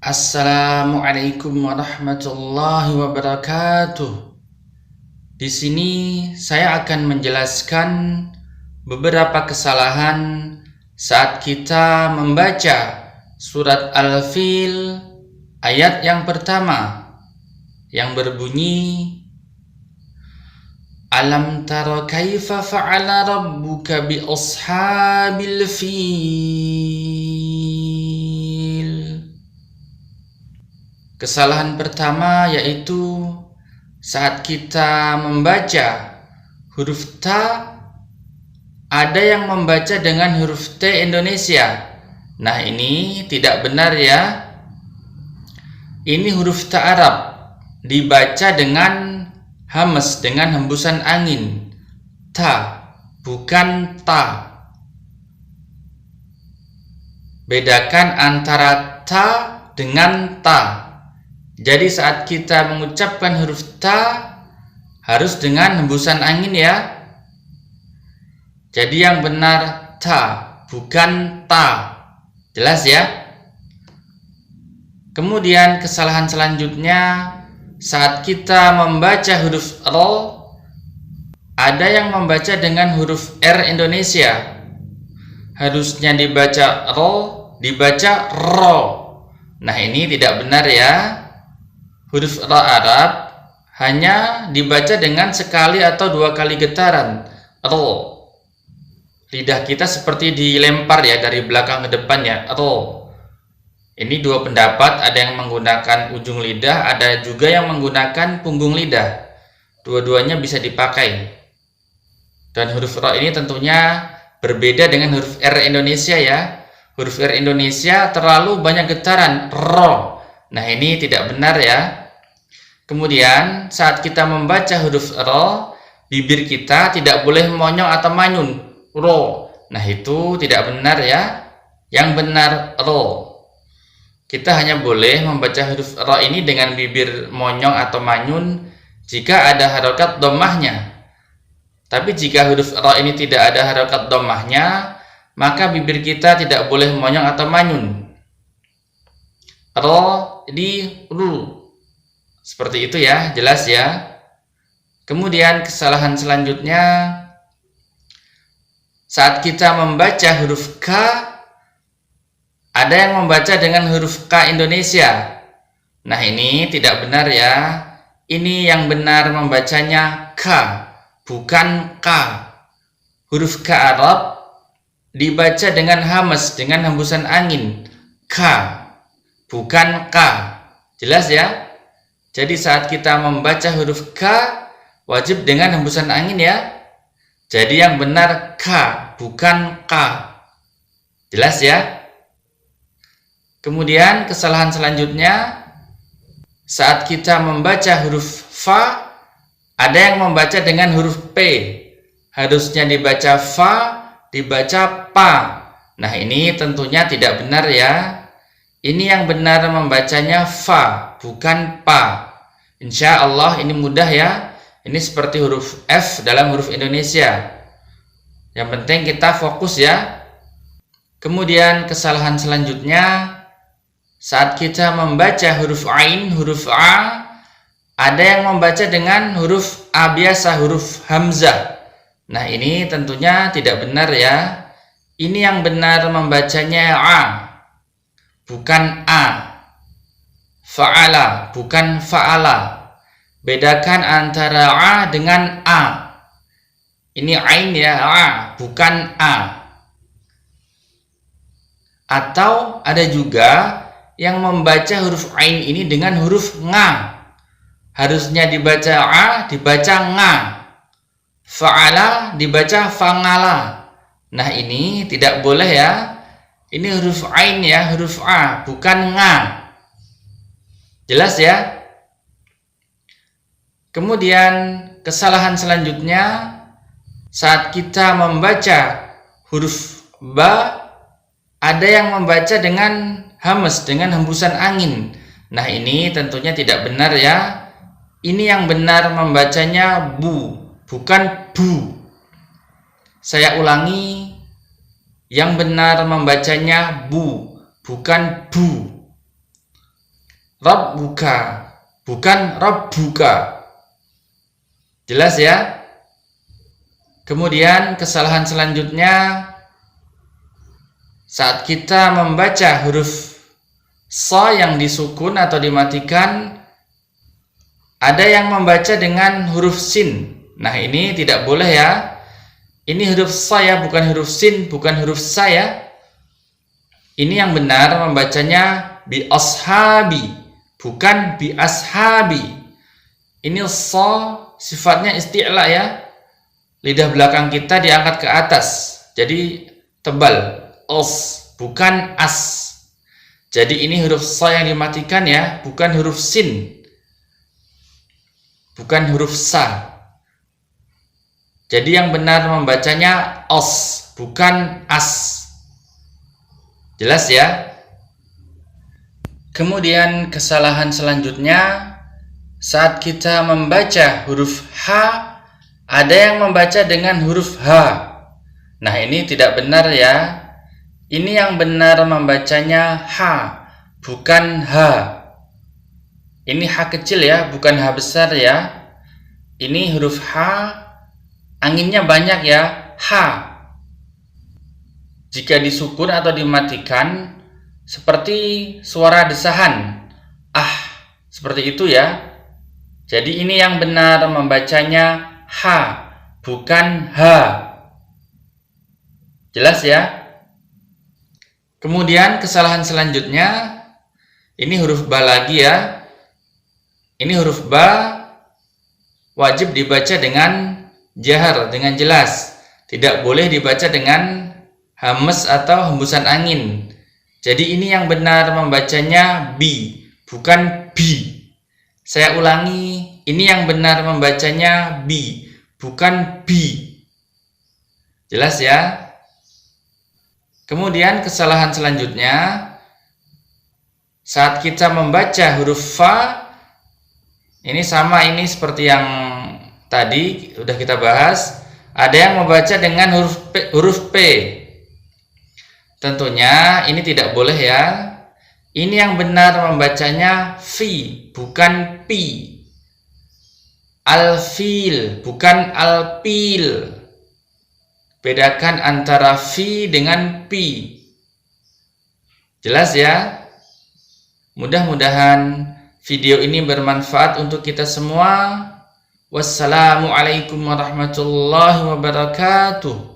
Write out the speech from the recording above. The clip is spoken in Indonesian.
Assalamualaikum warahmatullahi wabarakatuh. Di sini saya akan menjelaskan beberapa kesalahan saat kita membaca surat Al-Fil ayat yang pertama yang berbunyi Alam tara kaifa fa'ala rabbuka bi ashabil fil. Kesalahan pertama yaitu saat kita membaca huruf ta, ada yang membaca dengan huruf T Indonesia. Nah, ini tidak benar ya. Ini huruf ta Arab, dibaca dengan hamas, dengan hembusan angin. Ta, bukan ta. Bedakan antara ta dengan ta. Jadi saat kita mengucapkan huruf ta harus dengan hembusan angin ya. Jadi yang benar ta, bukan ta. Jelas ya? Kemudian kesalahan selanjutnya saat kita membaca huruf ro, ada yang membaca dengan huruf R Indonesia. Harusnya dibaca ro, dibaca ro. Nah, ini tidak benar ya. Huruf ra Arab hanya dibaca dengan sekali atau dua kali getaran. Ro. Lidah kita seperti dilempar ya dari belakang ke depan ya. Ro. Ini dua pendapat, ada yang menggunakan ujung lidah, ada juga yang menggunakan punggung lidah. Dua-duanya bisa dipakai. Dan huruf ra ini tentunya berbeda dengan huruf R Indonesia ya. Huruf R Indonesia terlalu banyak getaran. Ro. Nah, ini tidak benar ya. Kemudian saat kita membaca huruf ro, bibir kita tidak boleh monyong atau manyun. Ro. Nah, itu tidak benar ya. Yang benar ro. Kita hanya boleh membaca huruf ro ini dengan bibir monyong atau manyun jika ada harokat dhammahnya. Tapi jika huruf ro ini tidak ada harokat dhammahnya, maka bibir kita tidak boleh monyong atau manyun. Ro di ru. Seperti itu ya, jelas ya. Kemudian kesalahan selanjutnya saat kita membaca huruf K, ada yang membaca dengan huruf K Indonesia. Nah, ini tidak benar ya. Ini yang benar membacanya K, bukan K. Huruf K Arab dibaca dengan hamas, dengan hembusan angin. K, bukan K. Jelas ya? Jadi saat kita membaca huruf K, wajib dengan hembusan angin ya. Jadi yang benar K, bukan K. Jelas ya? Kemudian kesalahan selanjutnya, saat kita membaca huruf Fa, ada yang membaca dengan huruf P. Harusnya dibaca Fa, dibaca Pa. Nah, ini tentunya tidak benar ya. Ini yang benar membacanya Fa, bukan Pa. Insya Allah ini mudah ya. Ini seperti huruf F dalam huruf Indonesia. Yang penting kita fokus ya. Kemudian kesalahan selanjutnya, saat kita membaca huruf Ain, huruf A, ada yang membaca dengan huruf A biasa, huruf Hamzah. Nah, ini tentunya tidak benar ya. Ini yang benar membacanya A, bukan A. Fa'ala, bukan fa'ala. Bedakan antara A dengan A. Ini Ain ya, A, bukan A. Atau ada juga yang membaca huruf Ain ini dengan huruf Nga. Harusnya dibaca A, dibaca Nga. Fa'ala dibaca Fa'ngala. Nah, ini tidak boleh ya. Ini huruf Ain ya, huruf A, bukan Nga. Jelas ya? Kemudian kesalahan selanjutnya, saat kita membaca huruf Ba, ada yang membaca dengan hamas, dengan hembusan angin. Nah, ini tentunya tidak benar ya. Ini yang benar membacanya Bu, bukan Bu. Saya ulangi, yang benar membacanya Bu, bukan Bu. rabbuka, bukan rabbuka. Jelas ya? Kemudian kesalahan selanjutnya, saat kita membaca huruf sha yang disukun atau dimatikan, ada yang membaca dengan huruf sin. Nah, ini tidak boleh ya. Ini huruf sha ya, bukan huruf sin, bukan huruf sa ya. Ini yang benar membacanya bi ashabi, bukan bi ashabi. Ini sha sifatnya isti'la ya. Lidah belakang kita diangkat ke atas, jadi tebal. Bukan as. Jadi ini huruf sha yang dimatikan ya, bukan huruf sin, bukan huruf sa. Jadi yang benar membacanya bukan as. Jelas ya? Kemudian kesalahan selanjutnya, saat kita membaca huruf H, ada yang membaca dengan huruf H. Nah, ini tidak benar ya. Ini yang benar membacanya H, bukan H. Ini H kecil ya, bukan H besar ya. Ini huruf H, anginnya banyak ya, H. Jika disukun atau dimatikan, seperti suara desahan, seperti itu ya. Jadi ini yang benar membacanya H, bukan H. Jelas ya? Kemudian kesalahan selanjutnya, ini huruf ba lagi ya. Ini huruf ba wajib dibaca dengan jahar, dengan jelas. Tidak boleh dibaca dengan hamas atau hembusan angin. Jadi ini yang benar membacanya bi, bukan bi. Saya ulangi, ini yang benar membacanya bi, bukan bi. Jelas ya? Kemudian kesalahan selanjutnya, saat kita membaca huruf fa, ini sama, ini seperti yang tadi udah kita bahas. Ada yang membaca dengan huruf P. Tentunya ini tidak boleh ya. Ini yang benar membacanya fi, bukan pi. Al-fil, bukan al-pil. Bedakan antara fi dengan pi. Jelas ya? Mudah-mudahan video ini bermanfaat untuk kita semua. Wassalamualaikum warahmatullahi wabarakatuh.